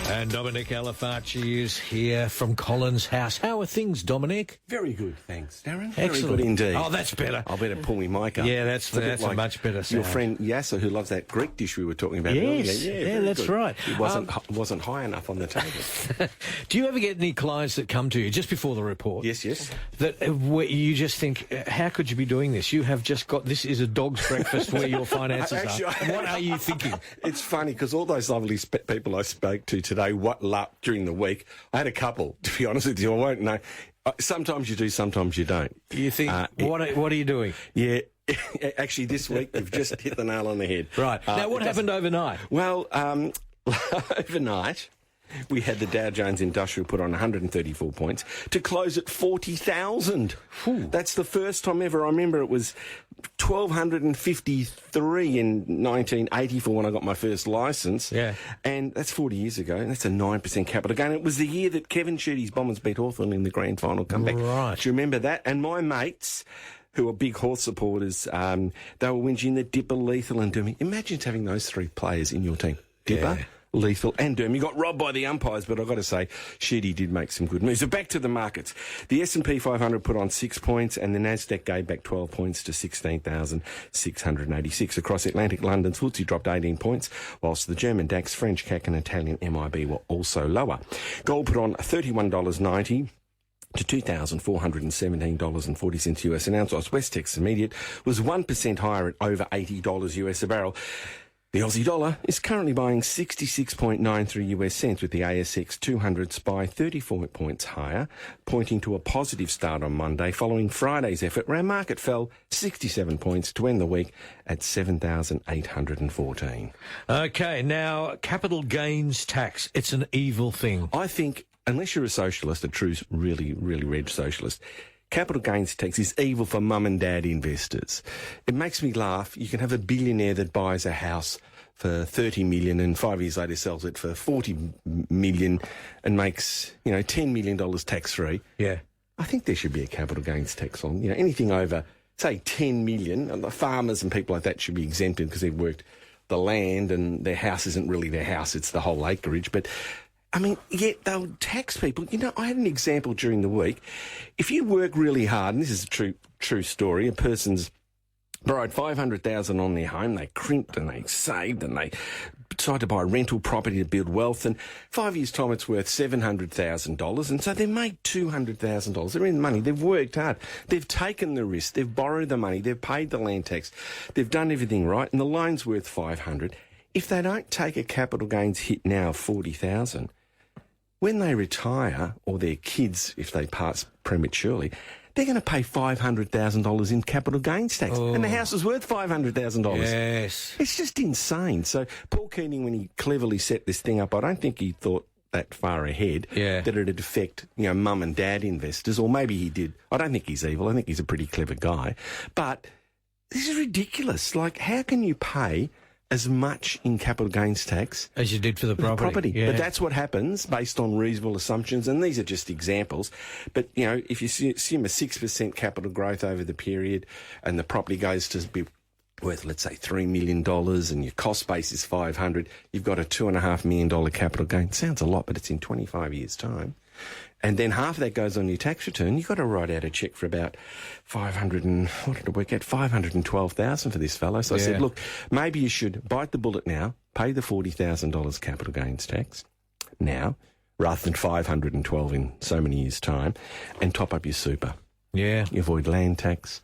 And Dominic Alafaci is here from Colin's house. How are things, Dominic? Very good, thanks, Darren. Excellent. Very good indeed. Oh, that's better. I better pull my mic up. Yeah, that's like a much better sound. Your friend Yasser, who loves that Greek dish we were talking about earlier. Yeah, that's good. right. It wasn't high enough on the table. Do you ever get any clients that come to you just before the report? Yes. That where you just think, how could you be doing this? You have just got, this is a dog's breakfast where your finances are. What are you thinking? It's funny because all those lovely people I spoke to today, what luck during the week. I had a couple, to be honest with you. I won't know. Sometimes you do, sometimes you don't. You think, what are you doing? Yeah. Actually, this week, you've just hit the nail on the head. Right. Now, what happened overnight? Well, overnight, we had the Dow Jones Industrial put on 134 points to close at 40,000. That's the first time ever. I remember it was 1,253 in 1984 when I got my first licence. Yeah. And that's 40 years ago, and that's a 9% capital gain. It was the year that Kevin Sheedy's Bombers beat Hawthorn in the grand final comeback. Right. Do you remember that? And my mates, who are big Hawth supporters, they were whinging that Dipper, Lethal and Dermy. Imagine having those three players in your team. Dipper, Lethal and Dermy. Got robbed by the umpires, but I've got to say, Sheedy did make some good moves. So back to the markets. The S&P 500 put on 6 points and the Nasdaq gave back 12 points to 16,686. Across Atlantic, London's FTSE dropped 18 points, whilst the German DAX, French CAC and Italian MIB were also lower. Gold put on $31.90 to $2,417.40 US an ounce, whilst West Texas Intermediate was 1% higher at over $80 US a barrel. The Aussie dollar is currently buying 66.93 US cents, with the ASX 200 SPY 34 points higher, pointing to a positive start on Monday following Friday's effort, where our market fell 67 points to end the week at 7,814. Okay, now, capital gains tax, it's an evil thing. I think, unless you're a socialist, a true, really red socialist, capital gains tax is evil for mum and dad investors. It makes me laugh. You can have a billionaire that buys a house for $30 million and 5 years later sells it for $40 million and makes, $10 million tax-free. Yeah. I think there should be a capital gains tax on, anything over, say, $10 million. And the farmers and people like that should be exempted because they've worked the land and their house isn't really their house, it's the whole acreage. But yet they'll tax people. I had an example during the week. If you work really hard, and this is a true story, a person's borrowed $500,000 on their home, they crimped and they saved and they decided to buy a rental property to build wealth, and 5 years' time it's worth $700,000, and so they made $200,000. They're in the money. They've worked hard. They've taken the risk. They've borrowed the money. They've paid the land tax. They've done everything right, and the loan's worth $500,000. If they don't take a capital gains hit now of $40,000, when they retire, or their kids, if they pass prematurely, they're going to pay $500,000 in capital gains tax. And the house is worth $500,000. Yes. It's just insane. So Paul Keating, when he cleverly set this thing up, I don't think he thought that far ahead that it'd affect, mum and dad investors, or maybe he did. I don't think he's evil. I think he's a pretty clever guy. But this is ridiculous. Like, how can you pay as much in capital gains tax as you did for the property. Yeah. But that's what happens based on reasonable assumptions, and these are just examples. But, if you assume a 6% capital growth over the period and the property goes to be worth, let's say, $3 million and your cost base is $500, you've got a $2.5 million capital gain. Sounds a lot, but it's in 25 years' time. And then half of that goes on your tax return. You've got to write out a cheque for about $512,000 for this fellow. So I said, look, maybe you should bite the bullet now, pay the $40,000 capital gains tax now, rather than $512 in so many years' time, and top up your super. Yeah. You avoid land tax,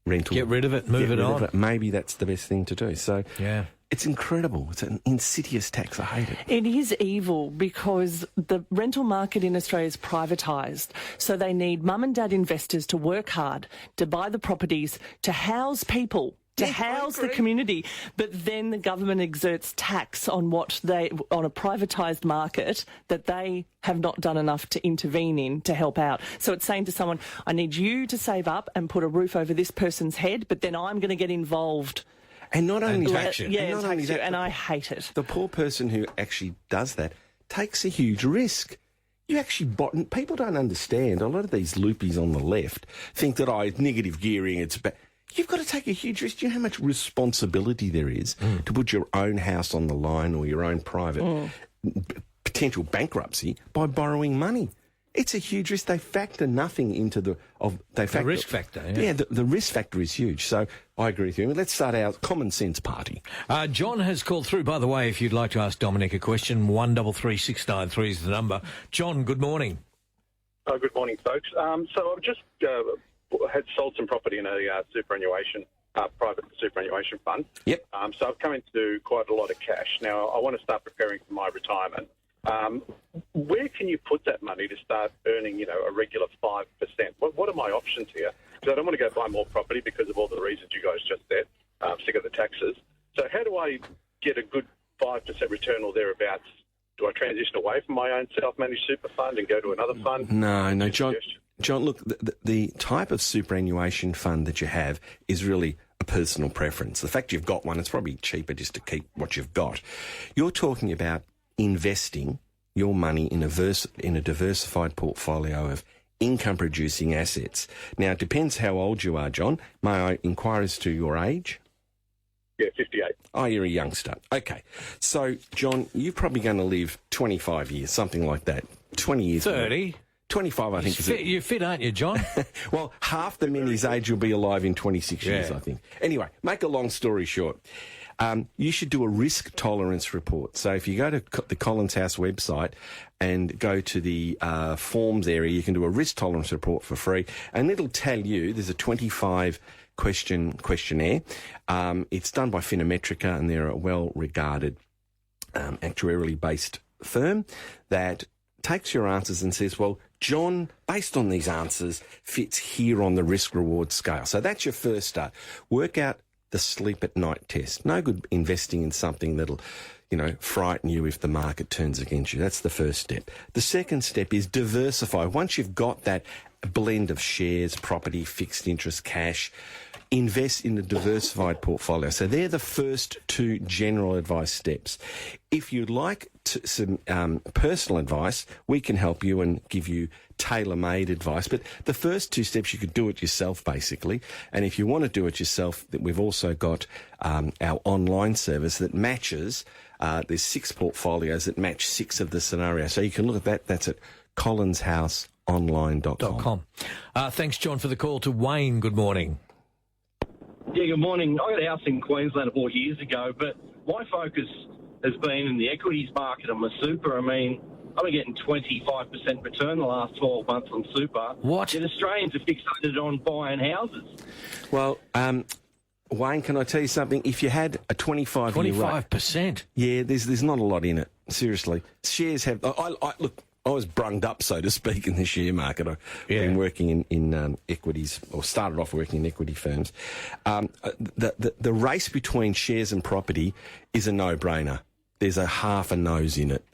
rental. Get rid of it, move it on. Maybe that's the best thing to do. So yeah. It's incredible. It's an insidious tax. I hate it. It is evil because the rental market in Australia is privatised. So they need mum and dad investors to work hard, to buy the properties, to house people, to house the community. But then the government exerts tax on on a privatised market that they have not done enough to intervene in to help out. So it's saying to someone, I need you to save up and put a roof over this person's head, but then I'm going to get involved. And not only that, and I hate it. The poor person who actually does that takes a huge risk. You actually people don't understand. A lot of these loopies on the left think that it's negative gearing, it's bad. You've got to take a huge risk. Do you know how much responsibility there is to put your own house on the line or your own private potential bankruptcy by borrowing money. It's a huge risk. They factor nothing into the risk factor. Yeah, the risk factor is huge. So I agree with you. Let's start our common sense party. John has called through. By the way, if you'd like to ask Dominic a question, 133693 is the number. John, good morning. Good morning, folks. So I've just had sold some property in a superannuation, private superannuation fund. Yep. So I've come into quite a lot of cash. Now, I want to start preparing for my retirement. Where can you put that money to start earning, a regular 5%? What are my options here? Because I don't want to go buy more property because of all the reasons you guys just said. I'm sick of the taxes. So how do I get a good 5% return or thereabouts? Do I transition away from my own self-managed super fund and go to another fund? No, John. John, look, the type of superannuation fund that you have is really a personal preference. The fact you've got one, it's probably cheaper just to keep what you've got. You're talking about investing your money in a diversified portfolio of income-producing assets. Now, it depends how old you are, John. May I inquire as to your age? Yeah, 58. Oh, you're a youngster. Okay. So, John, you're probably going to live 25 years, something like that. 20 years. 30. 25, I think. You're fit, aren't you, John? Well, half the men his age will be alive in 26 years, I think. Anyway, make a long story short. You should do a risk tolerance report. So if you go to the Collins House website and go to the forms area, you can do a risk tolerance report for free, and it'll tell you, there's a 25-question questionnaire. It's done by Finametrica, and they're a well-regarded actuarially based firm that takes your answers and says, well, John, based on these answers, fits here on the risk-reward scale. So that's your first start. Work out the sleep at night test. No good investing in something that'll, frighten you if the market turns against you. That's the first step. The second step is diversify. Once you've got that blend of shares, property, fixed interest, cash, invest in a diversified portfolio. So they're the first two general advice steps. If you'd like some personal advice, we can help you and give you tailor-made advice. But the first two steps, you could do it yourself, basically. And if you want to do it yourself, we've also got our online service that matches. There's 6 portfolios that match 6 of the scenarios. So you can look at that. That's at collinshouseonline.com. Thanks, John, for the call. To Wayne, good morning. Yeah, good morning. I got a house in Queensland 4 years ago, but my focus has been in the equities market on my super. I mean, I've been getting 25% return the last 12 months on super. What? And Australians are fixated on buying houses. Well, Wayne, can I tell you something? If you had a 25-year 25%? Yeah, there's not a lot in it. Seriously. Shares have... Look, I was brunged up, so to speak, in the share market. I've been working in equities, or started off working in equity firms. The race between shares and property is a no-brainer. There's a half a nose in it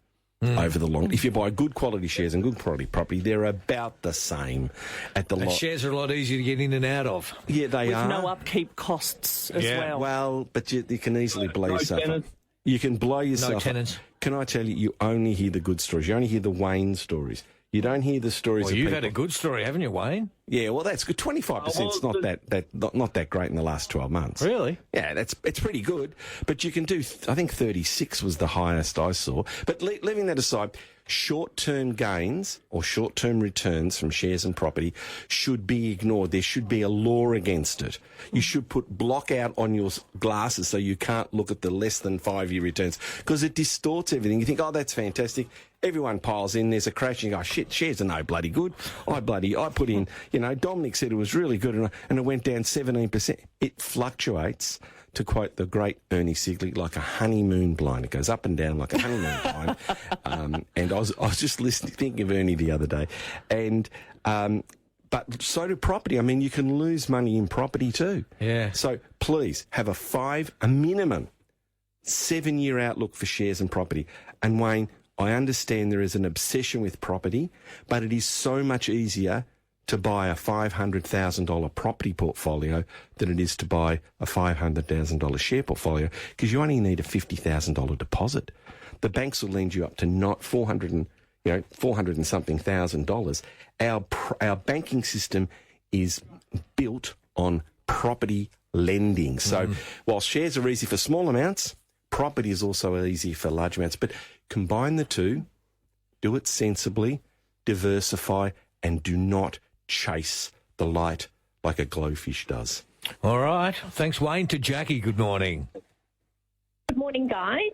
over the long... If you buy good quality shares and good quality property, they're about the same at the lot. Shares are a lot easier to get in and out of. Yeah, they are. With no upkeep costs as well. Well, but you can easily blow yourself up. Tenants. You can blow yourself No tenants. up. Can I tell you, you only hear the good stories. You only hear the Wayne stories. You don't hear the stories Well, of you've people... had a good story, haven't you, Wayne? Yeah, well, that's good. 25% is not that great in the last 12 months. Really? Yeah, it's pretty good. But you can do, I think 36 was the highest I saw. But leaving that aside, short-term gains or short-term returns from shares and property should be ignored. There should be a law against it. You should put block out on your glasses so you can't look at the less than 5-year returns, because it distorts everything. You think, oh, that's fantastic. Everyone piles in, there's a crash, and you go, shit, shares are no bloody good. I put in, Dominic said it was really good, and it went down 17%. It fluctuates, to quote the great Ernie Sigley, like a honeymoon blind. It goes up and down like a honeymoon blind. And I was just thinking of Ernie the other day. And but so do property. I mean, you can lose money in property too. Yeah. So please have a minimum 7-year outlook for shares and property. And Wayne, I understand there is an obsession with property, but it is so much easier to buy a $500,000 property portfolio than it is to buy a $500,000 share portfolio, because you only need a $50,000 deposit. The banks will lend you up to not $400 and something thousand. Our banking system is built on property lending. So while shares are easy for small amounts, property is also easy for large amounts. But combine the two, do it sensibly, diversify, and do not chase the light like a glowfish does. All right. Thanks, Wayne. To Jackie, good morning. Good morning, guys.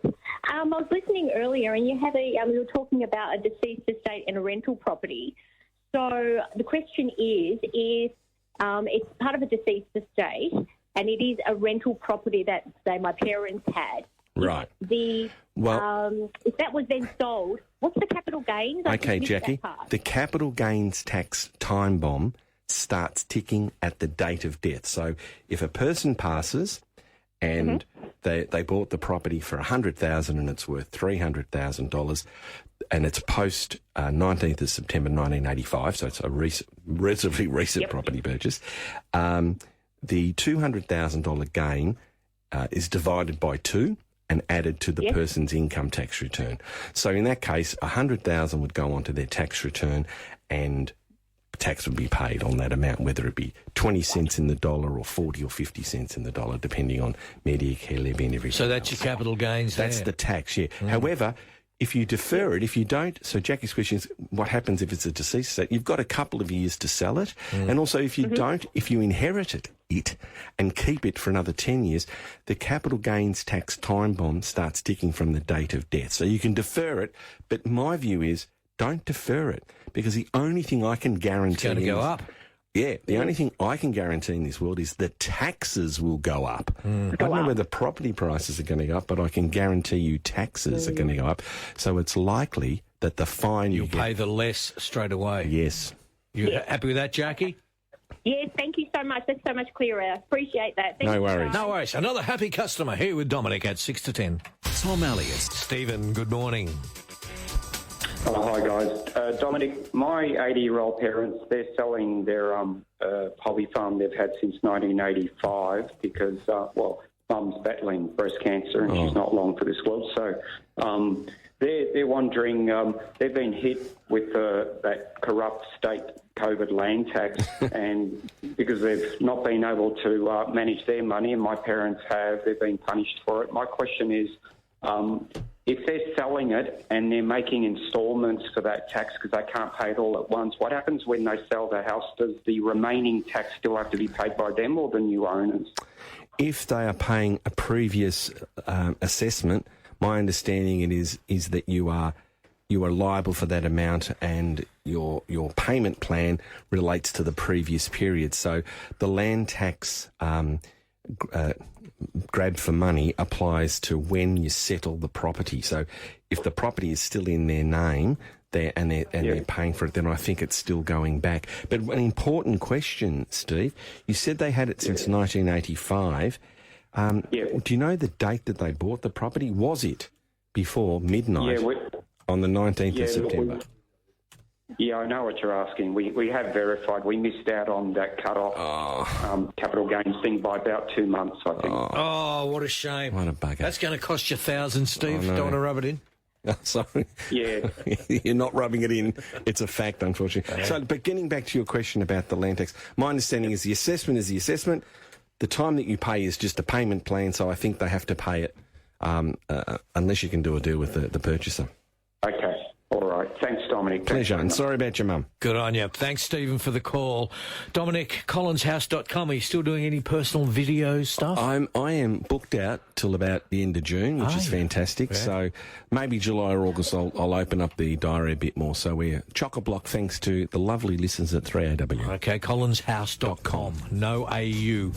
I was listening earlier, and you were talking about a deceased estate and a rental property. So the question is it's part of a deceased estate, and it is a rental property that, say, my parents had. Right. If that was then sold, what's the capital gains? Okay, Jackie, the capital gains tax time bomb starts ticking at the date of death. So if a person passes and they bought the property for $100,000 and it's worth $300,000 and it's post 19th of September 1985, so it's a relatively recent property purchase, the $200,000 gain is divided by 2 and added to the person's income tax return. So in that case, $100,000 would go onto their tax return and tax would be paid on that amount, whether it be 20 cents in the dollar or 40 or 50 cents in the dollar, depending on Medicare levy and everything. So that's your capital gains there. That's the tax, yeah. However, if you defer it, if you don't, so Jackie's question is what happens if it's a deceased estate? You've got a couple of years to sell it. And also if you don't, if you inherit it and keep it for another 10 years, the capital gains tax time bomb starts ticking from the date of death. So you can defer it, but my view is don't defer it, because the only thing I can guarantee it's going to go up. Yeah, the only thing I can guarantee in this world is the taxes will go up. I don't know whether property prices are going to go up, but I can guarantee you taxes are going to go up. So it's likely that the fine you'll pay the less straight away. Yes. You happy with that, Jackie? Yes, thank you so much. That's so much clearer. Appreciate that. No worries. No worries. Another happy customer here with Dominic at 6 to 10. Tom Elliott. Stephen, good morning. Hi, guys. Dominic, my 80-year-old parents, they're selling their hobby farm they've had since 1985 because, Mum's battling breast cancer and she's not long for this world. So they're wondering, they've been hit with that corrupt state COVID land tax and because they've not been able to manage their money, and my parents have, they've been punished for it. My question is, if they're selling it and they're making instalments for that tax because they can't pay it all at once, what happens when they sell the house? Does the remaining tax still have to be paid by them or the new owners? If they are paying a previous assessment, my understanding is that you are liable for that amount and your payment plan relates to the previous period. So the land tax grab for money applies to when you settle the property. So if the property is still in their name they're paying for it, then I think it's still going back. But an important question, Steve, you said they had it since 1985. Do you know the date that they bought the property? Was it before midnight on the 19th of September? Yeah, I know what you're asking. We have verified. We missed out on that cut-off capital gains thing by about 2 months, I think. Oh, what a shame. What a bugger. That's going to cost you thousands, Steve. Don't want to rub it in. Sorry. Yeah. You're not rubbing it in. It's a fact, unfortunately. So, but getting back to your question about the land tax, my understanding is the assessment is the assessment. The time that you pay is just a payment plan, so I think they have to pay it unless you can do a deal with the purchaser. Okay. All right. Thanks, Dominic. Pleasure. And sorry about your mum. Good on you. Thanks, Stephen, for the call. Dominic, collinshouse.com. Are you still doing any personal video stuff? I am booked out till about the end of June, which is fantastic. Yeah. So maybe July or August I'll open up the diary a bit more. So we're chock-a-block thanks to the lovely listeners at 3AW. Okay, collinshouse.com. No AU.